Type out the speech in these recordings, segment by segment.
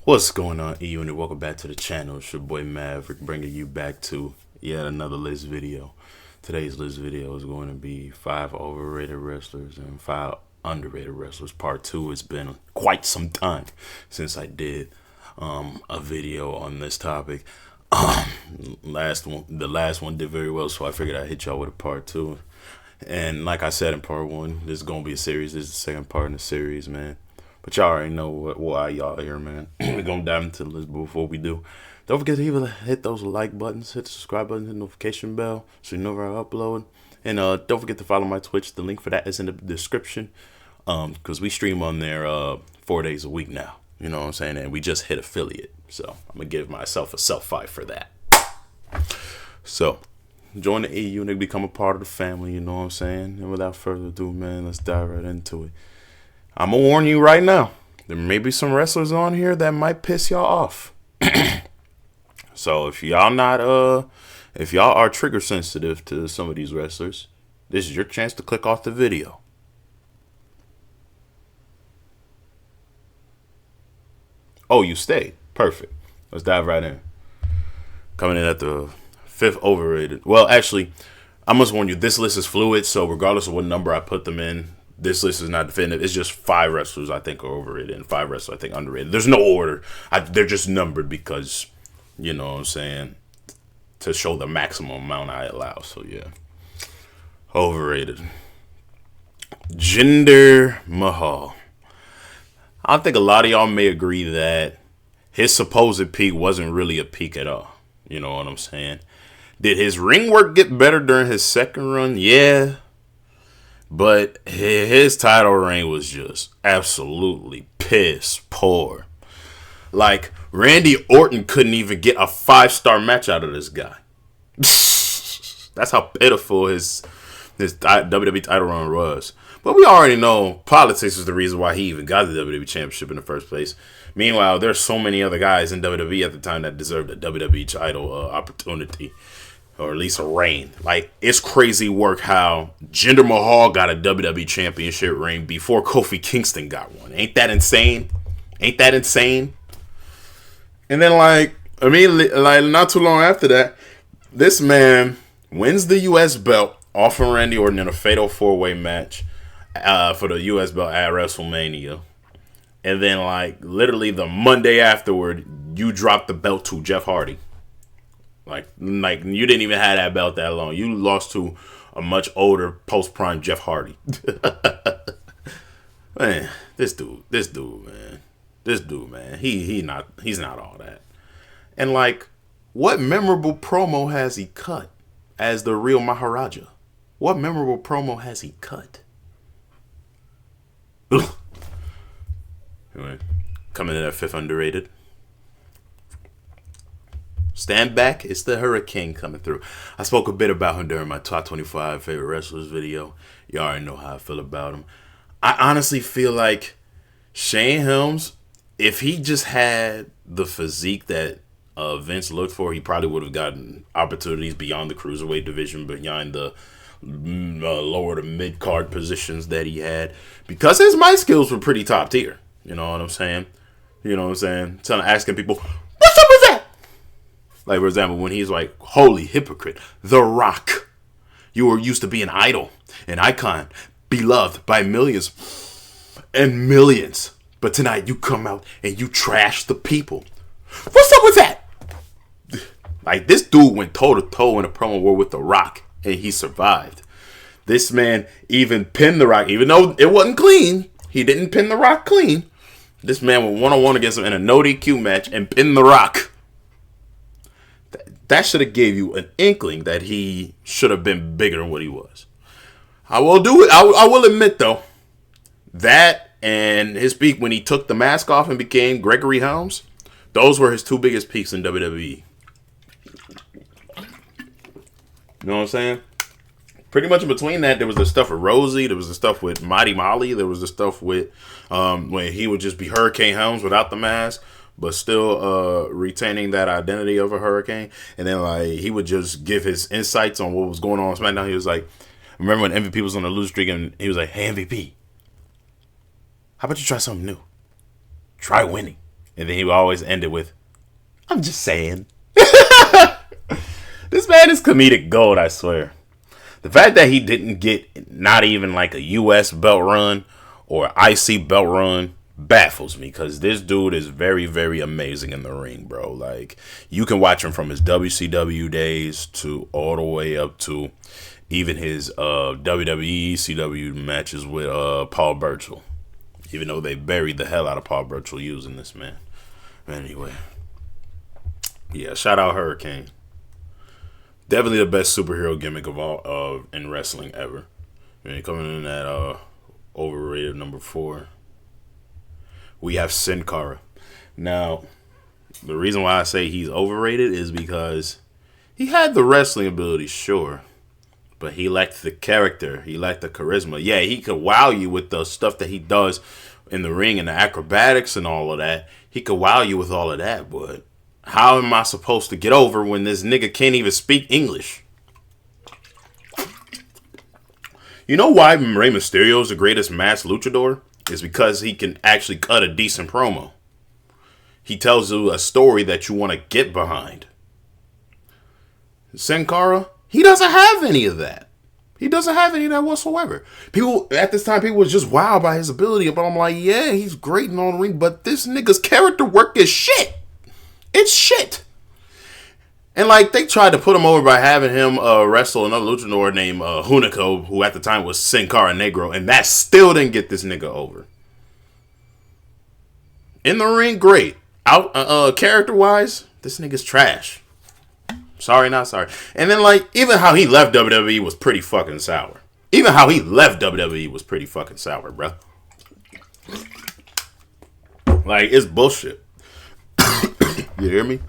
What's going on, E-Unit? Welcome back to the channel. It's your boy Maverick, bringing you back to yet another list video. Today's list video is going to be 5 overrated wrestlers and 5 underrated wrestlers. Part 2. It's been quite some time since I did a video on this topic. The last one did very well, so I figured I'd hit y'all with a part 2. And like I said in part 1, this is going to be a series. This is the second part in the series, man. But y'all already know why y'all here, man. We're going to dive into the list. But before we do, don't forget to even hit those like buttons, hit the subscribe button, hit the notification bell so you know where I upload. And don't forget to follow my Twitch. The link for that is in the description. Because we stream on there 4 days a week now. You know what I'm saying? And we just hit affiliate. So I'm going to give myself a self-fight for that. So join the E Unit, become a part of the family, you know what I'm saying? And without further ado, man, let's dive right into it. I'm going to warn you right now. There may be some wrestlers on here that might piss y'all off. So if y'all are trigger sensitive to some of these wrestlers, this is your chance to click off the video. Oh, you stayed. Perfect. Let's dive right in. Coming in at the 5th overrated. Well, actually, I must warn you, this list is fluid, so regardless of what number I put them in, this list is not definitive. It's just 5 wrestlers I think are overrated and 5 wrestlers I think underrated. There's no order. They're just numbered because, you know what I'm saying, to show the maximum amount I allow. So, yeah. Overrated. Jinder Mahal. I think a lot of y'all may agree that his supposed peak wasn't really a peak at all. You know what I'm saying? Did his ring work get better during his second run? Yeah. But his title reign was just absolutely piss poor. Like, Randy Orton couldn't even get a 5-star match out of this guy. That's how pitiful his WWE title run was. But we already know politics is the reason why he even got the WWE Championship in the first place. Meanwhile, there's so many other guys in WWE at the time that deserved a WWE title opportunity. Or at least a reign. Like, it's crazy work how Jinder Mahal got a WWE Championship reign before Kofi Kingston got one. Ain't that insane? Ain't that insane? And then, like, immediately, like, not too long after that, this man wins the U.S. belt off of Randy Orton in a fatal 4-way match for the U.S. belt at WrestleMania. And then, like, literally the Monday afterward, you drop the belt to Jeff Hardy. Like you didn't even have that belt that long. You lost to a much older post-prime Jeff Hardy. Man, this dude, man. He's not all that. And like, what memorable promo has he cut as the real Maharaja? What memorable promo has he cut? Ugh. Anyway, coming in at 5th underrated. Stand back, it's the Hurricane coming through. I spoke a bit about him during my top 25 favorite wrestlers video. You already know how I feel about him. I honestly feel like Shane Helms, if he just had the physique that Vince looked for, he probably would have gotten opportunities beyond the cruiserweight division, beyond the lower to mid-card positions that he had. Because his mic skills were pretty top tier. You know what I'm saying? Asking people, what's up with that? Like, for example, when he's like, holy hypocrite, The Rock. You were used to be an idol, an icon, beloved by millions and millions. But tonight you come out and you trash the people. What's up with that? Like, this dude went toe-to-toe in a promo war with The Rock, and he survived. This man even pinned The Rock, even though it wasn't clean. He didn't pin The Rock clean. This man went one-on-one against him in a no DQ match and pinned The Rock. That should have gave you an inkling that he should have been bigger than what he was. I will do it. I will admit, though, that and his peak when he took the mask off and became Gregory Helms, those were his 2 biggest peaks in WWE. You know what I'm saying? Pretty much in between that, there was the stuff with Rosie, there was the stuff with Mighty Molly, there was the stuff with when he would just be Hurricane Helms without the mask, but still retaining that identity of a hurricane. And then, like, he would just give his insights on what was going on SmackDown. He was like, remember when MVP was on the lose streak and he was like, hey, MVP, how about you try something new? Try winning. And then he would always end it with, I'm just saying. This man is comedic gold, I swear. The fact that he didn't get not even like a US belt run or IC belt run baffles me, because this dude is very, very amazing in the ring, bro. Like, you can watch him from his WCW days to all the way up to even his WWE CW matches with Paul Burchill. Even though they buried the hell out of Paul Burchill using this man. Anyway. Yeah, shout out Hurricane. Definitely the best superhero gimmick of all in wrestling ever. And coming in at overrated number 4, we have Sin Cara. Now, the reason why I say he's overrated is because he had the wrestling ability, sure, but he lacked the character. He lacked the charisma. Yeah, he could wow you with the stuff that he does in the ring and the acrobatics and all of that. He could wow you with all of that, but how am I supposed to get over when this nigga can't even speak English? You know why Rey Mysterio is the greatest masked luchador? Is because he can actually cut a decent promo. He tells you a story that you want to get behind. Sin Cara, he doesn't have any of that. He doesn't have any of that whatsoever. People, at this time, people was just wowed by his ability. But I'm like, yeah, he's great in on the ring, but this nigga's character work is shit. It's shit. And like, they tried to put him over by having him wrestle another luchador named Hunico, who at the time was Sin Cara Negro, and that still didn't get this nigga over. In the ring, great. Out character wise, this nigga's trash. Sorry, not sorry. And then like, even how he left WWE was pretty fucking sour. Even how he left WWE was pretty fucking sour, bro. Like, it's bullshit. You hear me?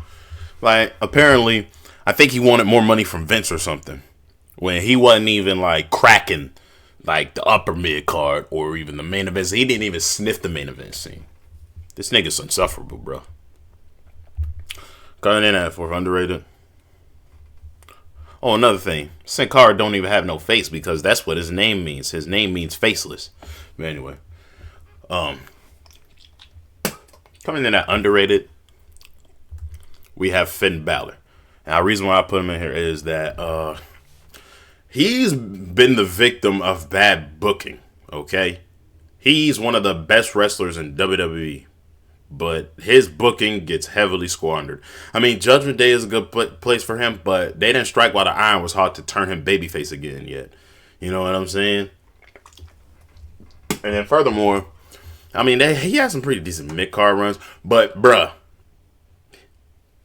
Like, apparently, I think he wanted more money from Vince or something. When he wasn't even, like, cracking, like, the upper mid card or even the main event. He didn't even sniff the main event scene. This nigga's insufferable, bro. Coming in at 4th, underrated. Oh, another thing. Sin Cara don't even have no face because that's what his name means. His name means faceless. But anyway. Coming in at underrated, we have Finn Balor. And the reason why I put him in here is that he's been the victim of bad booking, okay? He's one of the best wrestlers in WWE, but his booking gets heavily squandered. I mean, Judgment Day is a good place for him, but they didn't strike while the iron was hot to turn him babyface again yet. You know what I'm saying? And then furthermore, I mean, he has some pretty decent mid-card runs, but bruh,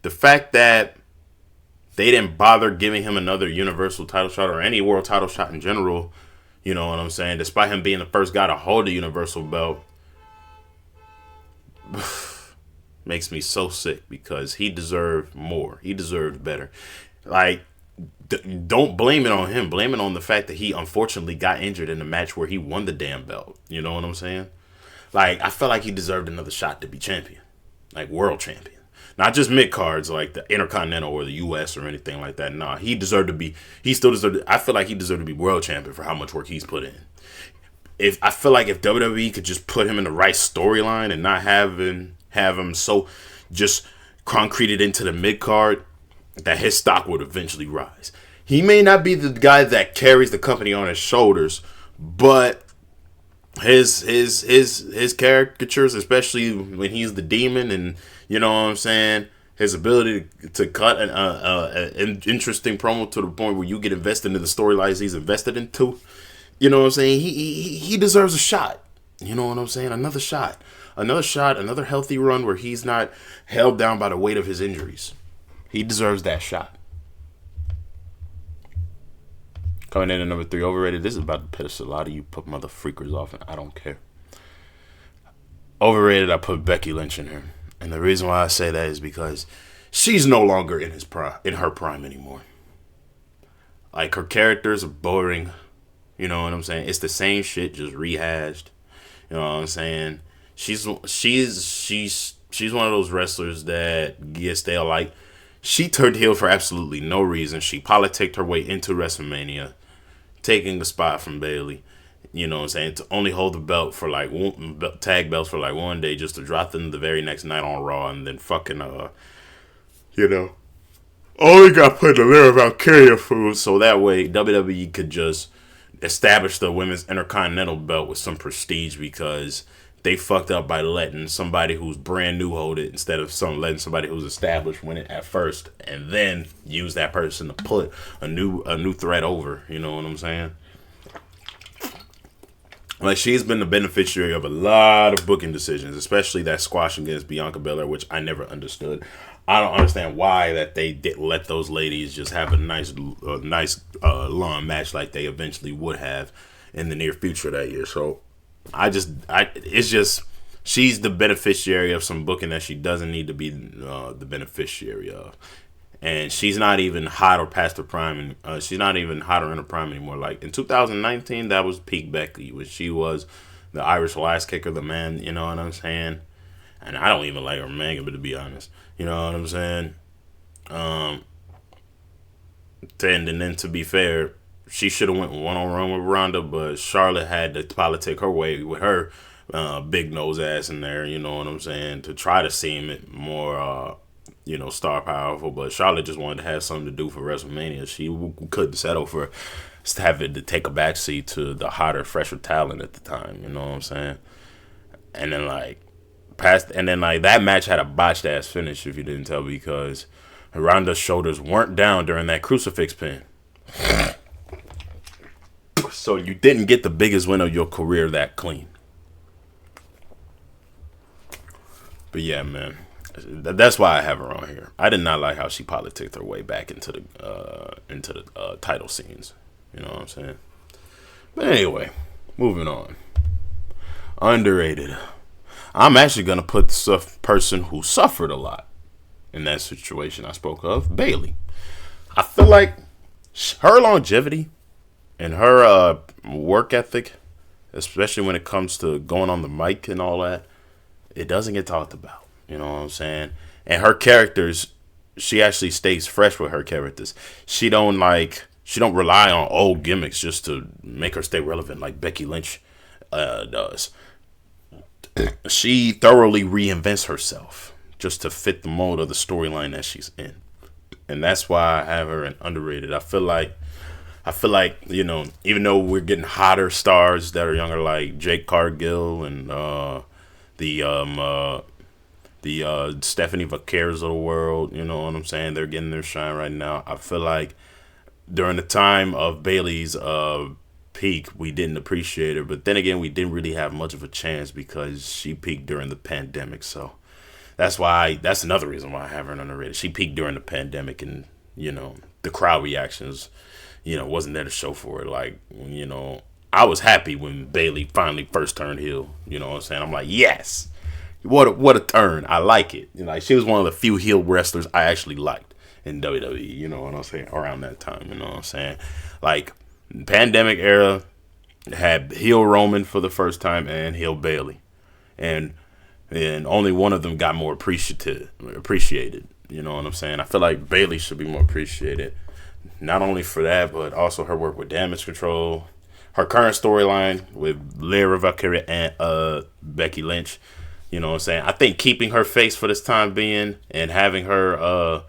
the fact that they didn't bother giving him another Universal title shot or any world title shot in general, you know what I'm saying, despite him being the first guy to hold the Universal belt, makes me so sick because he deserved more. He deserved better. Like, don't blame it on him. Blame it on the fact that he unfortunately got injured in the match where he won the damn belt. You know what I'm saying? Like, I felt like he deserved another shot to be champion. Like, world champion. Not just mid-cards like the Intercontinental or the US or anything like that. Nah, he still deserved, I feel like he deserved to be world champion for how much work he's put in. I feel like if WWE could just put him in the right storyline and not have him so just concreted into the mid-card, that his stock would eventually rise. He may not be the guy that carries the company on his shoulders, but his caricatures, especially when he's the demon, and you know what I'm saying, his ability to cut an interesting promo to the point where you get invested into the storylines he's invested into, you know what I'm saying, he deserves a shot. You know what I'm saying? Another shot, another healthy run where he's not held down by the weight of his injuries. He deserves that shot. Coming in at number 3, overrated. This is about to piss a lot of you put mother freakers off, and I don't care. Overrated, I put Becky Lynch in here. And the reason why I say that is because she's no longer in her prime anymore. Like, her characters are boring. You know what I'm saying? It's the same shit, just rehashed. You know what I'm saying? She's one of those wrestlers that gets stale. Like, she turned heel for absolutely no reason. She politicked her way into WrestleMania, taking the spot from Bayley. You know what I'm saying? To only hold the belt for like tag belts for like one day, just to drop them the very next night on Raw, and then fucking you know, only got put in the liver about carrier food, so that way WWE could just establish the women's intercontinental belt with some prestige, because they fucked up by letting somebody who's brand new hold it instead of letting somebody who's established win it at first, and then use that person to put a new threat over. You know what I'm saying? Like, she's been the beneficiary of a lot of booking decisions, especially that squash against Bianca Belair, which I never understood. I don't understand why that they didn't let those ladies just have a nice long match like they eventually would have in the near future that year. So it's just she's the beneficiary of some booking that she doesn't need to be the beneficiary of. And she's not even hot or past her prime, and she's not even hot or in her prime anymore. Like in 2019, that was peak Becky, which she was the Irish last kicker, the man. You know what I'm saying? And I don't even like her manga, but to be honest, you know what I'm saying. And then to be fair, she should have went one on one with Ronda, but Charlotte had to politic her way with her big nose ass in there. You know what I'm saying? To try to seem it more. Star powerful, but Charlotte just wanted to have something to do for WrestleMania. She couldn't settle for having to take a backseat to the hotter, fresher talent at the time. You know what I'm saying? And then that match had a botched ass finish, if you didn't tell, because Ronda's shoulders weren't down during that crucifix pin. So you didn't get the biggest win of your career that clean. But yeah, man. That's why I have her on here. I did not like how she politicked her way back into the title scenes. You know what I'm saying? But anyway, moving on. Underrated. I'm actually gonna put the person who suffered a lot in that situation I spoke of, Bayley. I feel like her longevity and her work ethic, especially when it comes to going on the mic and all that, it doesn't get talked about. You know what I'm saying? And her characters, she actually stays fresh with her characters. She don't rely on old gimmicks just to make her stay relevant like Becky Lynch does. She thoroughly reinvents herself just to fit the mold of the storyline that she's in. And that's why I have her in underrated. I feel like, even though we're getting hotter stars that are younger, like Jake Cargill and the Stephanie Vaqueros of the world, you know what I'm saying? They're getting their shine right now. I feel like during the time of Bayley's peak, we didn't appreciate her. But then again, we didn't really have much of a chance because she peaked during the pandemic. So that's another reason why I have her underrated. She peaked during the pandemic, and, the crowd reactions, wasn't there to show for it. Like, I was happy when Bayley finally first turned heel. You know what I'm saying? I'm like, yes. What a turn. I like it. She was one of the few heel wrestlers I actually liked in WWE, you know what I'm saying, around that time, you know what I'm saying. Like, pandemic era had heel Roman for the first time and heel Bayley. And only one of them got more appreciated, you know what I'm saying. I feel like Bayley should be more appreciated. Not only for that, but also her work with Damage Control, her current storyline with Lyra Valkyria and Becky Lynch. You know what I'm saying? I think keeping her face for this time being and having her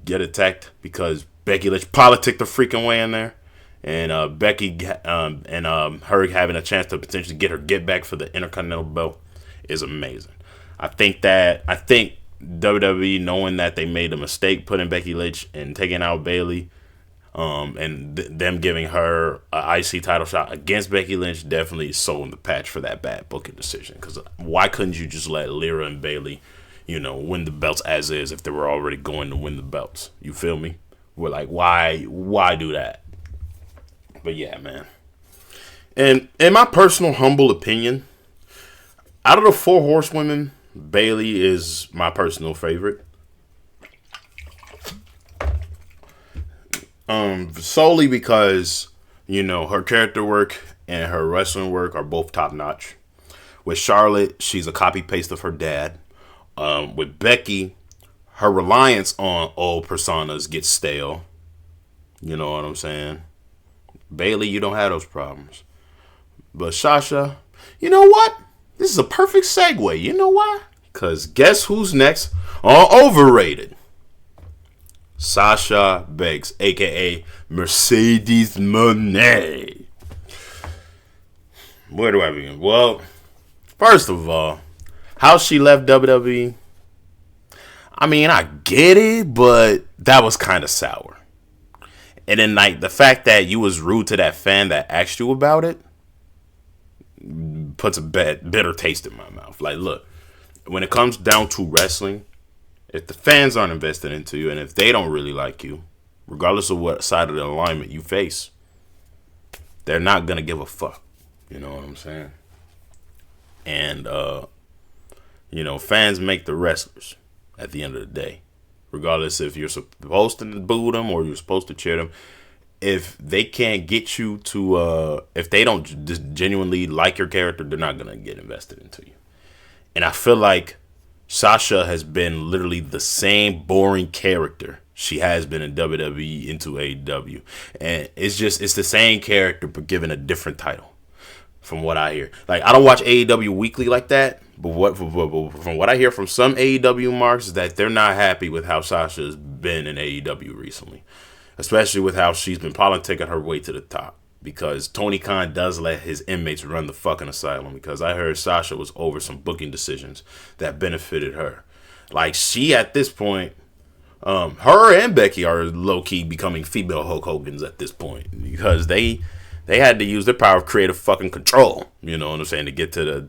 get attacked because Becky Lynch politicked the freaking way in there, and Becky and her having a chance to potentially get back for the Intercontinental belt is amazing. I think WWE, knowing that they made a mistake putting Becky Lynch and taking out Bayley, and them giving her an IC title shot against Becky Lynch, definitely sold the patch for that bad booking decision. Because why couldn't you just let Lyra and Bayley, win the belts as is if they were already going to win the belts? You feel me? We're like, why do that? But yeah, man. And in my personal humble opinion, out of the 4 horsewomen, Bayley is my personal favorite. Solely because, her character work and her wrestling work are both top notch. With Charlotte, she's a copy paste of her dad. With Becky, her reliance on old personas gets stale. You know what I'm saying? Bayley, you don't have those problems. But Sasha, you know what? This is a perfect segue. You know why? Because guess who's next on Overrated? Sasha Banks, a.k.a. Mercedes Moné. Where do I begin? Well, first of all, how she left WWE, I mean, I get it, but that was kind of sour. And then, like, the fact that you was rude to that fan that asked you about it puts a bitter taste in my mouth. Like, look, when it comes down to wrestling, if the fans aren't invested into you and if they don't really like you, regardless of what side of the alignment you face, they're not going to give a fuck. You know what I'm saying? And, fans make the wrestlers at the end of the day. Regardless if you're supposed to boo them or you're supposed to cheer them. If they can't get you to, if they don't just genuinely like your character, they're not going to get invested into you. And I feel like Sasha has been literally the same boring character she has been in WWE into AEW. And it's the same character but given a different title. From what I hear, like, I don't watch AEW weekly like that, but from what I hear from some AEW marks is that they're not happy with how Sasha's been in AEW recently, especially with how she's been politicking her way to the top. Because Tony Khan does let his inmates run the fucking asylum. Because I heard Sasha was over some booking decisions that benefited her. Like, she at this point, her and Becky are low key becoming female Hulk Hogan's at this point because they had to use their power of creative fucking control, you know what I'm saying, to get to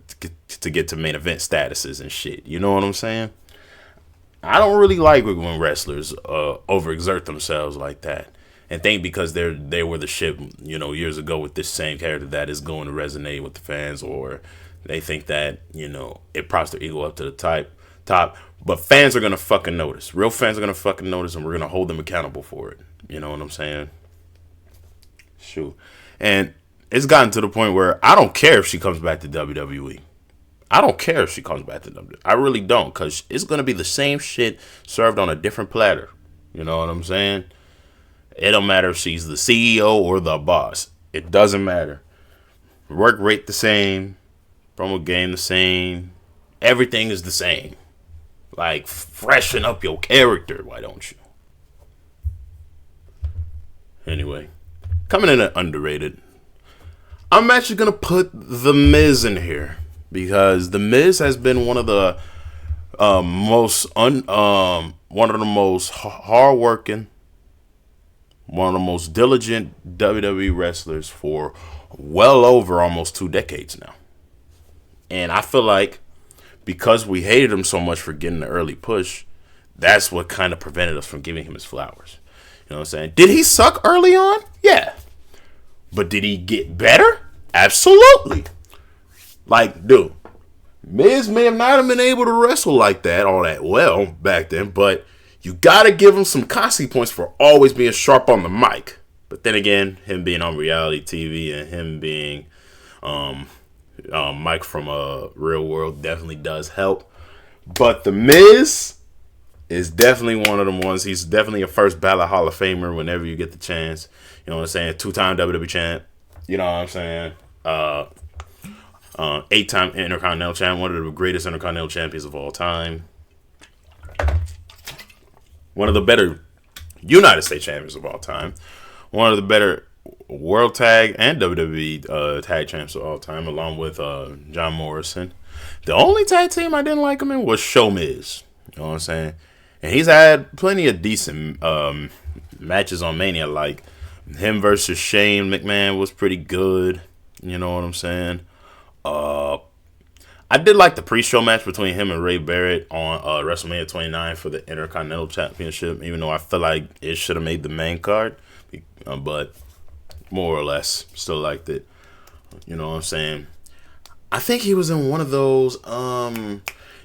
main event statuses and shit. You know what I'm saying? I don't really like when wrestlers overexert themselves like that and think because they were the shit, years ago with this same character that is going to resonate with the fans, or they think that, it props their ego up to the top. But fans are gonna fucking notice. Real fans are gonna fucking notice, and we're gonna hold them accountable for it. You know what I'm saying? Shoot. And it's gotten to the point where I don't care if she comes back to WWE. I don't care if she comes back to WWE. I really don't, because it's going to be the same shit served on a different platter. You know what I'm saying? It don't matter if she's the CEO or the boss. It doesn't matter. Work rate the same. Promo game the same. Everything is the same. Like, freshen up your character, why don't you? Anyway. Coming in at underrated, I'm actually going to put The Miz in here because The Miz has been one of the most hardworking, one of the most diligent WWE wrestlers for well over almost 2 decades now. And I feel like because we hated him so much for getting the early push, that's what kind of prevented us from giving him his flowers. You know what I'm saying? Did he suck early on? Yeah. But did he get better? Absolutely. Like, dude, Miz may have not been able to wrestle like that all that well back then, but you got to give him some Kasi points for always being sharp on the mic. But then again, him being on reality TV and him being Mike from Real World definitely does help. But The Miz is definitely one of them ones. He's definitely a first ballot Hall of Famer whenever you get the chance. You know what I'm saying? 2-time WWE champ. You know what I'm saying? 8-time Intercontinental champ. One of the greatest Intercontinental champions of all time. One of the better United States champions of all time. One of the better World Tag and WWE Tag champs of all time, along with John Morrison. The only tag team I didn't like him in was Show Miz. You know what I'm saying? And he's had plenty of decent matches on Mania, like him versus Shane McMahon was pretty good. You know what I'm saying? I did like the pre-show match between him and Ray Barrett on WrestleMania 29 for the Intercontinental Championship, even though I feel like it should have made the main card. But more or less, still liked it. You know what I'm saying? I think he was in one of those.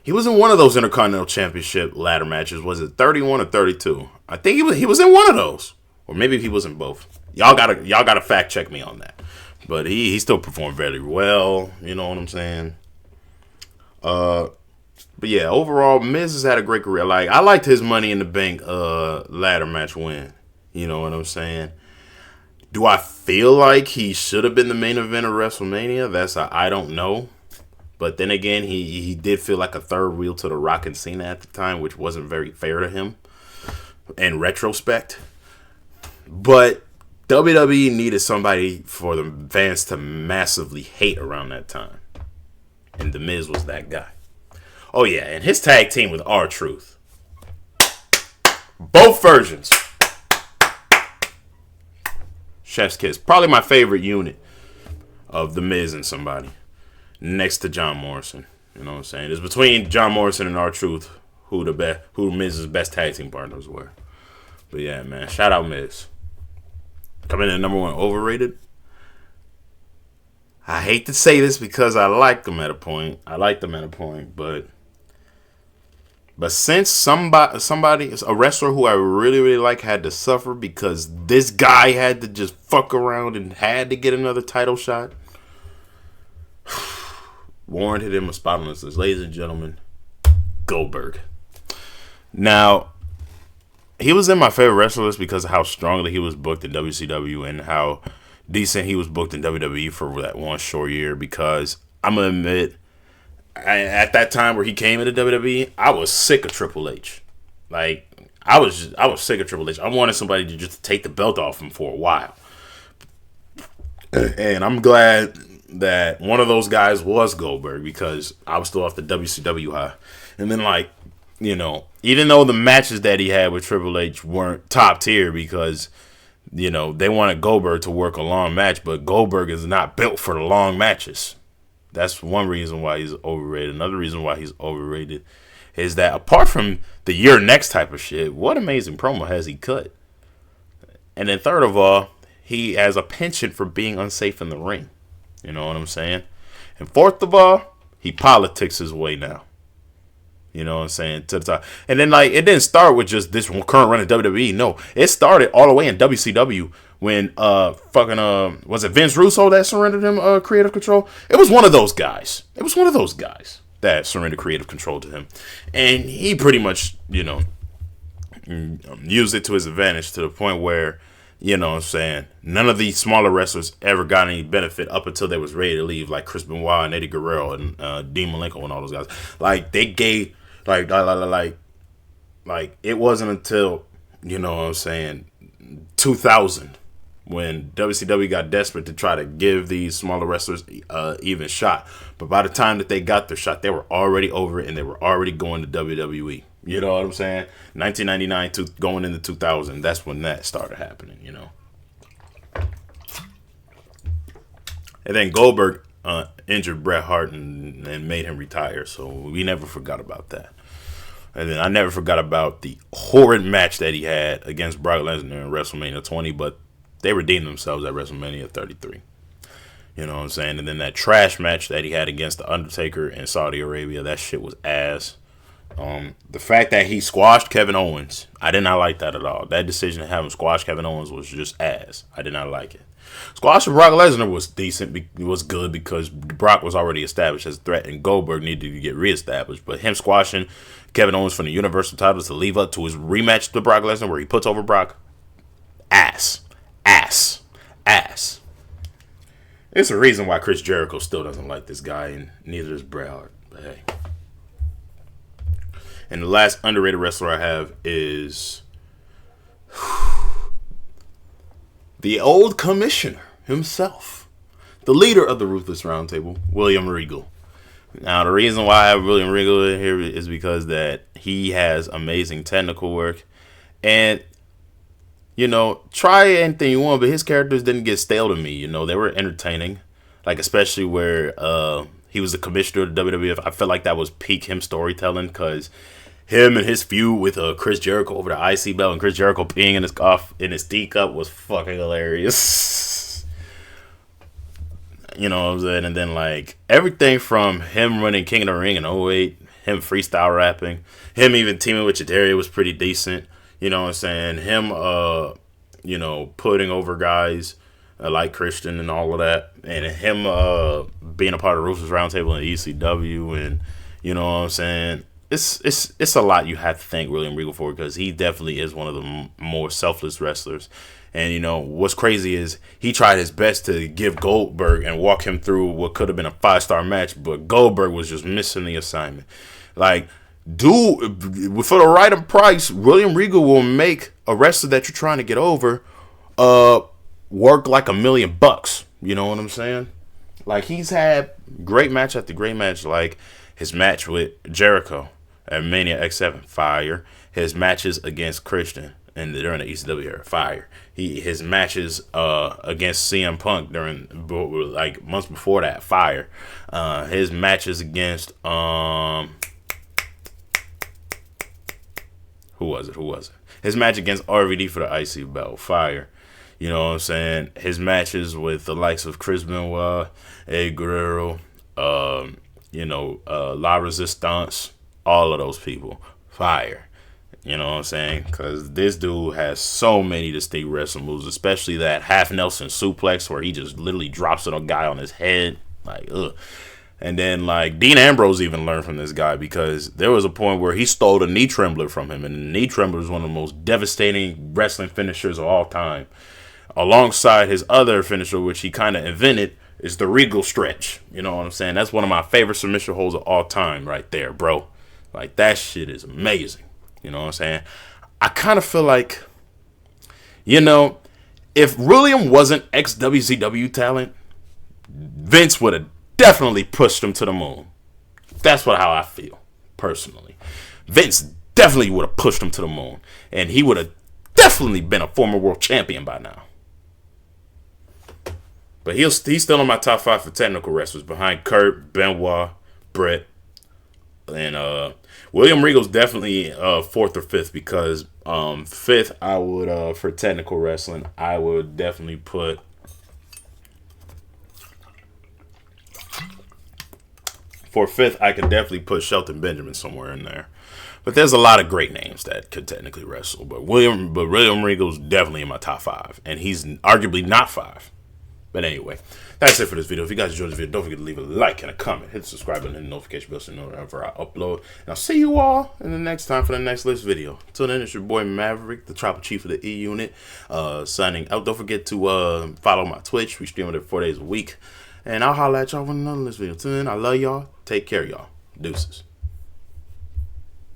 He was in one of those Intercontinental Championship ladder matches. Was it 31 or 32? I think he was in one of those, or maybe he was in both. Y'all gotta fact check me on that. But he still performed very well. You know what I'm saying? But yeah, overall, Miz has had a great career. Like, I liked his Money in the Bank ladder match win. You know what I'm saying? Do I feel like he should have been the main event of WrestleMania? I don't know. But then again, he did feel like a third wheel to The Rock and Cena at the time, which wasn't very fair to him in retrospect. But WWE needed somebody for the fans to massively hate around that time. And The Miz was that guy. Oh yeah, and his tag team with R-Truth. Both versions. Chef's kiss. Probably my favorite unit of The Miz and somebody. Next to John Morrison. You know what I'm saying? It's between John Morrison and R-Truth who Miz's best tag team partners were. But yeah, man. Shout out Miz. Coming in at number 1, Overrated. I hate to say this because I like them at a point. But since somebody, a wrestler who I really, really like had to suffer because this guy had to just fuck around and had to get another title shot, warranted him a spot on this list. Ladies and gentlemen, Goldberg. Now, he was in my favorite wrestler list because of how strongly he was booked in WCW and how decent he was booked in WWE for that one short year. Because I'm going to admit, at that time where he came into WWE, I was sick of Triple H. Like, I was sick of Triple H. I wanted somebody to just take the belt off him for a while. And I'm glad that one of those guys was Goldberg because I was still off the WCW high. And then, like, you know, even though the matches that he had with Triple H weren't top tier because, you know, they wanted Goldberg to work a long match, but Goldberg is not built for the long matches. That's one reason why he's overrated. Another reason why he's overrated is that apart from the year next type of shit, what amazing promo has he cut? And then third of all, he has a penchant for being unsafe in the ring. You know what I'm saying? And fourth of all, he politics his way now. You know what I'm saying? To the top. And then, like, it didn't start with just this current run of WWE. No, it started all the way in WCW when was it Vince Russo that surrendered him creative control? It was one of those guys. That surrendered creative control to him. And he pretty much, you know, used it to his advantage to the point where, you know what I'm saying, none of these smaller wrestlers ever got any benefit up until they was ready to leave, like Chris Benoit and Eddie Guerrero and Dean Malenko and all those guys. Like, they gave, like it wasn't until, you know what I'm saying, 2000 when WCW got desperate to try to give these smaller wrestlers even shot. But by the time that they got their shot, they were already over it and they were already going to WWE. You know what I'm saying? 1999 to going into 2000, that's when that started happening, you know. And then Goldberg injured Bret Hart and made him retire, so we never forgot about that. And then I never forgot about the horrid match that he had against Brock Lesnar in WrestleMania 20, but they redeemed themselves at WrestleMania 33. You know what I'm saying? And then that trash match that he had against The Undertaker in Saudi Arabia, that shit was ass. The fact that he squashed Kevin Owens, I did not like that at all. That decision to have him squash Kevin Owens was just ass. I did not like it. Squashing Brock Lesnar was decent. It was good because Brock was already established as a threat and Goldberg needed to get reestablished. But him squashing Kevin Owens from the Universal title to leave up to his rematch to Brock Lesnar where he puts over Brock, ass. There's a reason why Chris Jericho still doesn't like this guy, and neither does Bret Hart. But hey. And the last underrated wrestler I have is the old commissioner himself, the leader of the Ruthless Roundtable, William Regal. Now, the reason why I have William Regal in here is because that he has amazing technical work. And, you know, try anything you want, but his characters didn't get stale to me. You know, they were entertaining. Like, especially where he was the commissioner of the WWF. I felt like that was peak him storytelling because him and his feud with Chris Jericho over the IC belt and Chris Jericho peeing in his teacup was fucking hilarious. You know what I'm saying? And then, like, everything from him running King of the Ring in '08, him freestyle rapping, him even teaming with Jadarius was pretty decent. You know what I'm saying? Him, you know, putting over guys like Christian and all of that. And him being a part of Ruthless Roundtable and ECW and, you know what I'm saying? it's a lot you have to thank William Regal for, because he definitely is one of the more selfless wrestlers. And you know what's crazy is he tried his best to give Goldberg and walk him through what could have been a 5-star match, but Goldberg was just missing the assignment. Like, dude, for the right price, William Regal will make a wrestler that you're trying to get over work like $1,000,000. You know what I'm saying? Like, he's had great match after great match. Like his match with Jericho at Mania X7, fire. His matches against Christian and during the ECW era, fire. His matches against CM Punk during like months before that, fire. His matches against who was it? His match against RVD for the IC belt, fire. You know what I'm saying? His matches with the likes of Chris Benoit, Eddie Guerrero, La Resistance, all of those people, fire. You know what I'm saying? Because this dude has so many distinct wrestling moves, especially that half Nelson suplex where he just literally drops it on a guy on his head. Like, ugh. And then, like, Dean Ambrose even learned from this guy, because there was a point where he stole the knee trembler from him. And the knee trembler is one of the most devastating wrestling finishers of all time. Alongside his other finisher, which he kind of invented, is the Regal stretch. You know what I'm saying? That's one of my favorite submission holds of all time right there, bro. Like, that shit is amazing. You know what I'm saying? I kind of feel like, if William wasn't ex-WCW talent, Vince would have definitely pushed him to the moon. That's how I feel, personally. Vince definitely would have pushed him to the moon. And he would have definitely been a former world champion by now. But he's still in my top 5 for technical wrestlers, behind Kurt, Benoit, Brett, and William Regal's definitely 4th or 5th, because 5th I would for technical wrestling I would definitely put I could definitely put Shelton Benjamin somewhere in there. But there's a lot of great names that could technically wrestle. But William Regal's definitely in my top 5, and he's arguably not 5. But anyway, that's it for this video. If you guys enjoyed this video, don't forget to leave a like and a comment. Hit the subscribe button and the notification bell so you know whenever I upload. And I'll see you all in the next time for the next list video. Till then, it's your boy Maverick, the Tribal Chief of the E Unit, signing out. Don't forget to follow my Twitch. We stream it 4 days a week. And I'll holler at y'all with another list video. Till then, I love y'all. Take care, y'all. Deuces.